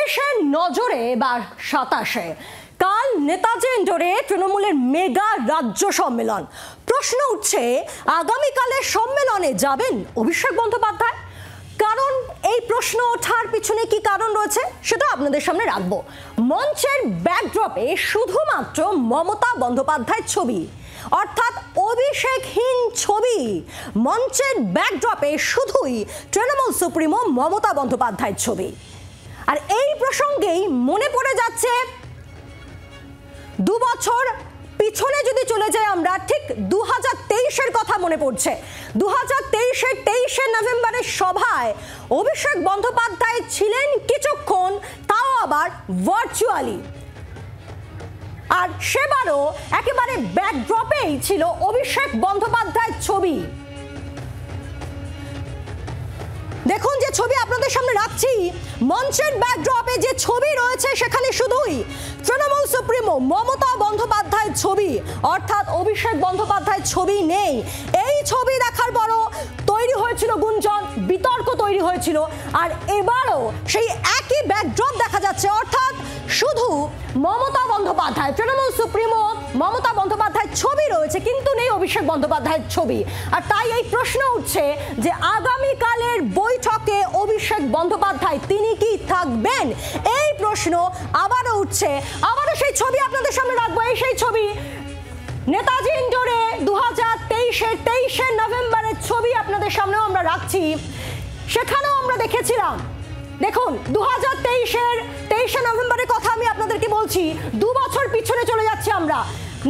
পুলিশের নজরে এবার 27-এ কাল নেতাজি ইন্ডোরে তৃণমূলের মেগা রাজ্য সম্মেলন। প্রশ্ন উঠছে, আগামীকালের সম্মেলনে যাবেন অভিষেক বন্দ্যোপাধ্যায়? কারণ এই প্রশ্ন ওঠার পিছনে কি কারণ রয়েছে সেটা আপনাদের সামনে রাখবো। মঞ্চের ব্যাকড্রপে শুধুমাত্র মমতা বন্দ্যোপাধ্যায়ের ছবি, অর্থাৎ অভিষেকহীন ছবি। মঞ্চের ব্যাকড্রপে শুধুই তৃণমূল সুপ্রিমো মমতা বন্দ্যোপাধ্যায়ের ছবি। আর এই প্রসঙ্গেই মনে পড়ে যাচ্ছে 2 বছর পিছনে যদি চলে যাই আমরা, ঠিক 2023-এর কথা মনে পড়ছে। 2023-এর 23শে নভেম্বরের সভায় অভিষেক বন্দ্যোপাধ্যায় ছিলেন কিছুক্ষণ, তাও আবার ভার্চুয়ালি। আর সেবারও একেবারে ব্যাকড্রপেই ছিল অভিষেক বন্দ্যোপাধ্যায়ের ছবি। দেখুন যে ছবি আপনাদের সামনে রাখছি, মঞ্চের ব্যাকড্রপে যে ছবি রয়েছে সেখানে শুধুই তৃণমূল সুপ্রিমো মমতা বন্দ্যোপাধ্যায়ের ছবি, অর্থাৎ অভিষেক বন্দ্যোপাধ্যায়ের ছবি নেই। এই ছবি দেখার পরও তৈরি হয়েছিল গুঞ্জন, বিতর্ক তৈরি হয়েছিল। আর এবারও সেই একই ব্যাকড্রপ দেখা যাচ্ছে, অর্থাৎ শুধু মমতা বন্দ্যোপাধ্যায়, তৃণমূল সুপ্রিমো মমতা বন্দ্যোপাধ্যায়ের ছবি রয়েছে, কিন্তু নেই অভিষেক বন্দ্যোপাধ্যায়ের ছবি। আর তাই এই প্রশ্ন উঠছে যে আগামীকালের বৈঠকে অভিষেক বন্দ্যোপাধ্যায় তিনি কি থাকবেন? এই প্রশ্ন আবারও উঠছে। আবারও সেই ছবি আপনাদের সামনে রাখবো। এই সেই ছবি, নেতাজি ইন্ডোরে 2023-এর 23শে নভেম্বরের ছবি আপনাদের সামনেও আমরা রাখছি। সেখানেও আমরা দেখেছিলাম, দেখুন 2023-এর 23শে নভেম্বরের কথা আমি আপনাদেরকে বলছি, 2 বছর পিছনে চলে যাচ্ছি আমরা।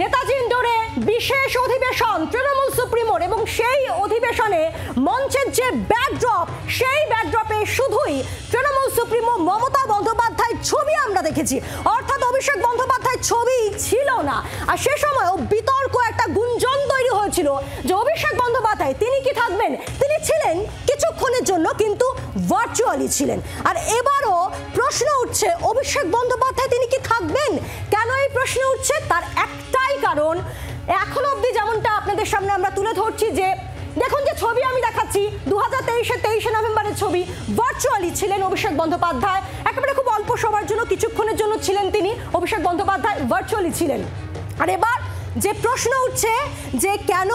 নেতাজি ইন্ডোরে বিশেষ অধিবেশন তৃণমূল সুপ্রিমোর, এবং সেই অধিবেশনে মঞ্চের যে ব্যাকড্রপ, সেই ব্যাকড্রপে শুধুই তৃণমূল সুপ্রিমো মমতা বন্দ্যোপাধ্যায়ের ছবি আমরা দেখেছি, অর্থাৎ অভিষেক বন্দ্যোপাধ্যায়ের ছবি ছিল না। আর সে সময়ও বিতর্ক, একটা গুঞ্জন তৈরি হয়েছিল যে অভিষেক বন্দ্যোপাধ্যায় তিনি কি থাকবেন? তিনি ছিলেন কিছুক্ষণের জন্য, কিন্তু ভার্চুয়ালি ছিলেন। আর এবারও প্রশ্ন উঠছে অভিষেক বন্দ্যোপাধ্যায় তিনি কি থাকবেন? কেন এই প্রশ্ন উঠছে? তার একটাই কারণ, এখন অবধি যেমনটা আপনাদের সামনে আমরা তুলে ধরছি, যে দেখুন যে ছবি আমি দেখাচ্ছি 2023-এর 23শে নভেম্বরের ছবি, ভার্চুয়ালি ছিলেন অভিষেক বন্দ্যোপাধ্যায়। একেবারে খুব অল্প সময়ের জন্য, কিছুক্ষণের জন্য ছিলেন তিনি, অভিষেক বন্দ্যোপাধ্যায় ভার্চুয়ালি ছিলেন। আর এবার যে প্রশ্ন উঠছে যে কেন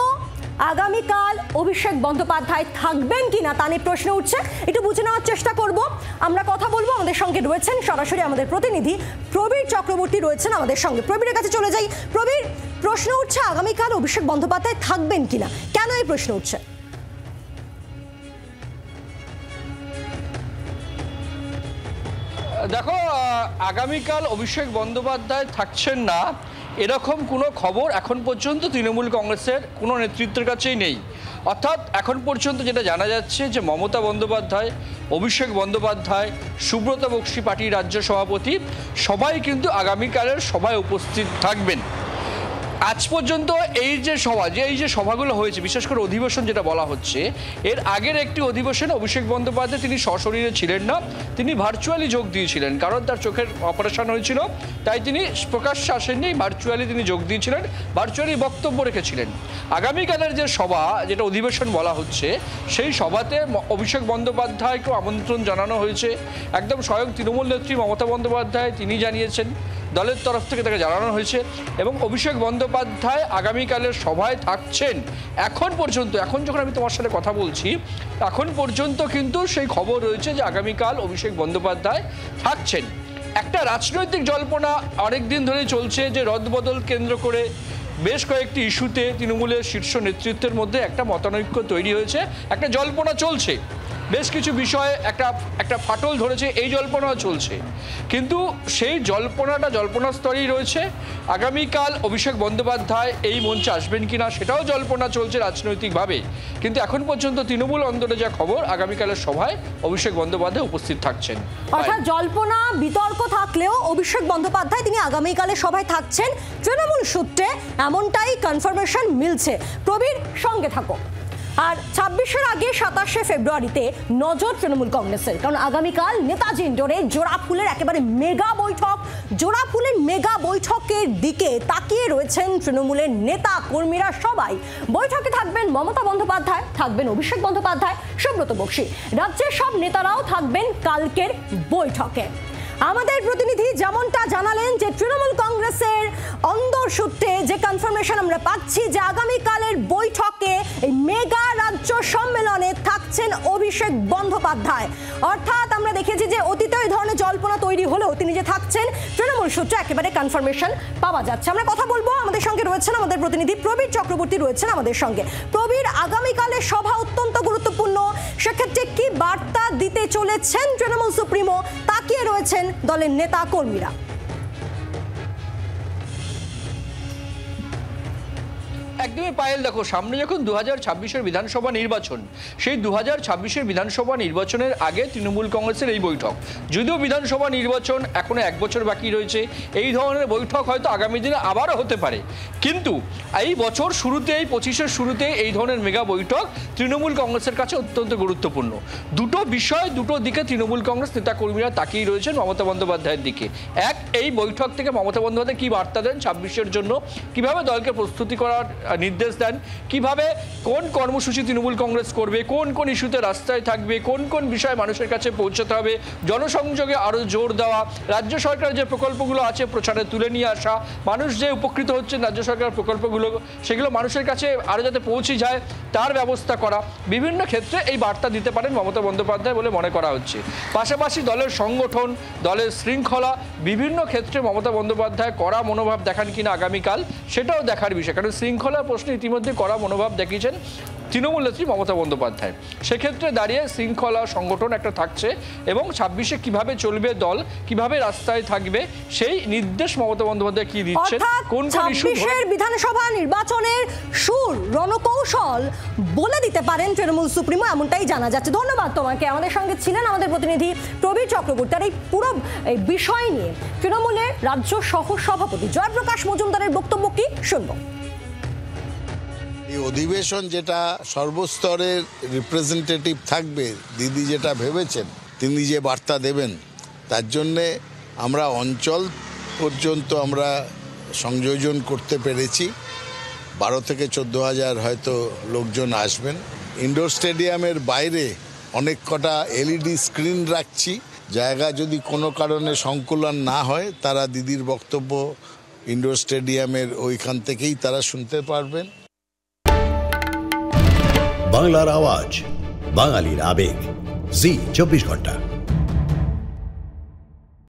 আগামীকাল অভিষেক বন্দ্যোপাধ্যায় থাকবেন কিনা, তা নিয়ে প্রশ্ন উঠছে। একটু বুঝে নেওয়ার চেষ্টা করব, আমরা কথা বলবো। আমাদের সঙ্গে রয়েছেন সরাসরি আমাদের প্রতিনিধি প্রবীর চক্রবর্তী রয়েছেন আমাদের সঙ্গে। প্রবীরের কাছে চলে যাই। প্রবীর, প্রশ্ন উঠছে আগামীকাল অভিষেক বন্দ্যোপাধ্যায় থাকবেন কিনা, কেন এই প্রশ্ন উঠছে? দেখো, আগামীকাল অভিষেক বন্দ্যোপাধ্যায় থাকছেন না এরকম কোনো খবর এখন পর্যন্ত তৃণমূল কংগ্রেসের কোনো নেতৃত্বের কাছেই নেই। অর্থাৎ এখন পর্যন্ত যেটা জানা যাচ্ছে যে মমতা বন্দ্যোপাধ্যায়, অভিষেক বন্দ্যোপাধ্যায়, সুব্রত বক্সী পার্টির রাজ্য সভাপতি সবাই কিন্তু আগামীকালের সভায় উপস্থিত থাকবেন। আজ পর্যন্ত এই যে সভা, এই যে সভাগুলো হয়েছে, বিশেষ করে অধিবেশন যেটা বলা হচ্ছে, এর আগের একটি অধিবেশনে অভিষেক বন্দ্যোপাধ্যায় তিনি সশরীরে ছিলেন না, তিনি ভার্চুয়ালি যোগ দিয়েছিলেন। কারণ তার চোখের অপারেশন হয়েছিল, তাই তিনি প্রকাশ্যে আসেননি, ভার্চুয়ালি তিনি যোগ দিয়েছিলেন, ভার্চুয়ালি বক্তব্য রেখেছিলেন। আগামীকালের যে সভা, যেটা অধিবেশন বলা হচ্ছে, সেই সভাতে অভিষেক বন্দ্যোপাধ্যায়কেও আমন্ত্রণ জানানো হয়েছে। একদম স্বয়ং তৃণমূল নেত্রী মমতা বন্দ্যোপাধ্যায় তিনি জানিয়েছেন, দলের তরফ থেকে তাকে জানানো হয়েছে, এবং অভিষেক বন্দ্যোপাধ্যায় আগামীকালের সভায় থাকছেন। এখন পর্যন্ত, এখন যখন আমি তোমার সাথে কথা বলছি, এখন পর্যন্ত কিন্তু সেই খবর রয়েছে যে আগামীকাল অভিষেক বন্দ্যোপাধ্যায় থাকছেন। একটা রাজনৈতিক জল্পনা অনেক দিন ধরেই চলছে যে রদবদল কেন্দ্র করে বেশ কয়েকটি ইস্যুতে তৃণমূলের শীর্ষ নেতৃত্বের মধ্যে একটা মতানৈক্য তৈরি হয়েছে, একটা জল্পনা চলছে, বেশ কিছু বিষয়ে একটা ফাটল ধরেছে, এই জল্পনাও চলছে। কিন্তু সেই জল্পনা স্তরেই রয়েছে। আগামীকাল অভিষেক বন্দ্যোপাধ্যায় এই মঞ্চে আসবেন কিনা সেটাও জল্পনা চলছে রাজনৈতিকভাবে। কিন্তু এখন পর্যন্ত তৃণমূল অন্দরে যা খবর, আগামীকালের সভায় অভিষেক বন্দ্যোপাধ্যায় উপস্থিত থাকছেন। অর্থাৎ জল্পনা বিতর্ক থাকলেও অভিষেক বন্দ্যোপাধ্যায় তিনি আগামীকালের সভায় থাকছেন, তৃণমূল সূত্রে এমনটাই কনফার্মেশন মিলছে। প্রবীর, সঙ্গে থাকো। আর 26-এর আগে 27শে ফেব্রুয়ারিতে নজর তৃণমূল কংগ্রেসের, কারণ আগামীকাল নেতাজি ইন্ডোরে জোড়াফুলের একেবারে মেগা বৈঠক। জোড়াফুলের মেগা বৈঠকের দিকে তাকিয়ে রয়েছেন তৃণমূলের নেতা কর্মীরা সবাই। বৈঠকে থাকবেন মমতা বন্দ্যোপাধ্যায়, থাকবেন অভিষেক বন্দ্যোপাধ্যায়, সুব্রত বক্সী, রাজ্যের সব নেতারাও থাকবেন কালকের বৈঠকে। আমাদের প্রতিনিধি যেমনটা জানালেন যে তৃণমূল কংগ্রেসের অন্দর সূত্রে যে কনফার্মেশন আমরা পাচ্ছি যে আগামীকালের বৈঠকে এই মেগা রাজ্য সম্মেলনে থাকছেন অভিষেক বন্দ্যোপাধ্যায়। অর্থাৎ আমরা দেখেছি যে অতীতে এই ধরনের জল্পনা তৈরি হলেও তিনি যে থাকছেন তৃণমূল সূত্রে একেবারে কনফার্মেশন পাওয়া যাচ্ছে। আমরা কথা বলবো, আমাদের সঙ্গে রয়েছেন আমাদের প্রতিনিধি প্রবীর চক্রবর্তী রয়েছেন আমাদের সঙ্গে। প্রবীর, আগামীকালের সভা অত্যন্ত গুরুত্বপূর্ণ, সেক্ষেত্রে কি বার্তা দিতে চলেছেন তৃণমূল সুপ্রিমো, তাকিয়ে রয়েছেন দলের নেতা কর্মীরা? একদমই পায়েল, দেখো সামনে যখন 2026-এর বিধানসভা নির্বাচন, সেই 2026-এর বিধানসভা নির্বাচনের আগে তৃণমূল কংগ্রেসের এই বৈঠক, যদিও বিধানসভা নির্বাচন এখনো 1 বছর বাকি রয়েছে, এই ধরনের বৈঠক হয়তো আগামী দিনে আবারও হতে পারে, কিন্তু এই বছর শুরুতেই 25-এর শুরুতে এই ধরনের মেগা বৈঠক তৃণমূল কংগ্রেসের কাছে অত্যন্ত গুরুত্বপূর্ণ। দুটো বিষয়, দুটো দিকে তৃণমূল কংগ্রেস নেতাকর্মীরা তাকিয়ে রয়েছেন মমতা বন্দ্যোপাধ্যায়ের দিকে। এক, এই বৈঠক থেকে মমতা বন্দ্যোপাধ্যায় কী বার্তা দেন 26-এর জন্য, কিভাবে দলকে প্রস্তুতি করার নির্দেশ দেন, কিভাবে কোন কর্মসূচি তৃণমূল কংগ্রেস করবে, কোন কোন ইস্যুতে রাস্তায় থাকবে, কোন কোন বিষয় মানুষের কাছে পৌঁছতে হবে, জনসংযোগে আরও জোর দেওয়া, রাজ্য সরকারের যে প্রকল্পগুলো আছে প্রচারে তুলে নিয়ে আসা, মানুষ যে উপকৃত হচ্ছেন রাজ্য সরকারের প্রকল্পগুলো সেগুলো মানুষের কাছে আরও যাতে পৌঁছে যায় তার ব্যবস্থা করা, বিভিন্ন ক্ষেত্রে এই বার্তা দিতে পারেন মমতা বন্দ্যোপাধ্যায় বলে মনে করা হচ্ছে। পাশাপাশি দলের সংগঠন, দলের শৃঙ্খলা, বিভিন্ন ক্ষেত্রে মমতা বন্দ্যোপাধ্যায় কড়া মনোভাব দেখান কিনা আগামীকাল সেটাও দেখার বিষয়, কারণ শৃঙ্খলা প্রশ্নে ইতিমধ্যে কড়া মনোভাব দেখিয়েছেন তৃণমূল নেত্রী মমতা বন্দ্যোপাধ্যায়। সেক্ষেত্রে দাঁড়িয়ে শৃঙ্খলা সংগঠন একটা থাকছে এবং 26-এ কিভাবে চলবে দল, কিভাবে রাস্তায় থাকবে সেই নির্দেশ মমতা বন্দ্যোপাধ্যায় কি দিচ্ছেন, কোন কোন ইস্যু। 26-এর বিধানসভা নির্বাচনের সুর, রণকৌশল বলে দিতে পারেন তৃণমূল সুপ্রিমো, এমনটাই জানা যাচ্ছে। ধন্যবাদ তোমাকে। আমাদের সঙ্গে ছিলেন আমাদের প্রতিনিধি প্রবীর চক্রবর্তী। আর এই পুরো বিষয় নিয়ে তৃণমূলের রাজ্য সহ সভাপতি জয়প্রকাশ মজুমদারের বক্তব্য কি শুনবো। এই অধিবেশন যেটা সর্বস্তরের রিপ্রেজেন্টেটিভ থাকবে, দিদি যেটা ভেবেছেন, তিনি যে বার্তা দেবেন, তার জন্যে আমরা অঞ্চল পর্যন্ত আমরা সংযোজন করতে পেরেছি। 12 থেকে 14,000 হয়তো লোকজন আসবেন। ইনডোর স্টেডিয়ামের বাইরে অনেক কটা এলইডি স্ক্রিন রাখছি, জায়গা যদি কোনো কারণে সংকুলন না হয় তারা দিদির বক্তব্য ইনডোর স্টেডিয়ামের ওইখান থেকেই তারা শুনতে পারবেন। বাংলার আওয়াজ, বাঙালির আবেগ, জি 24 ঘন্টা।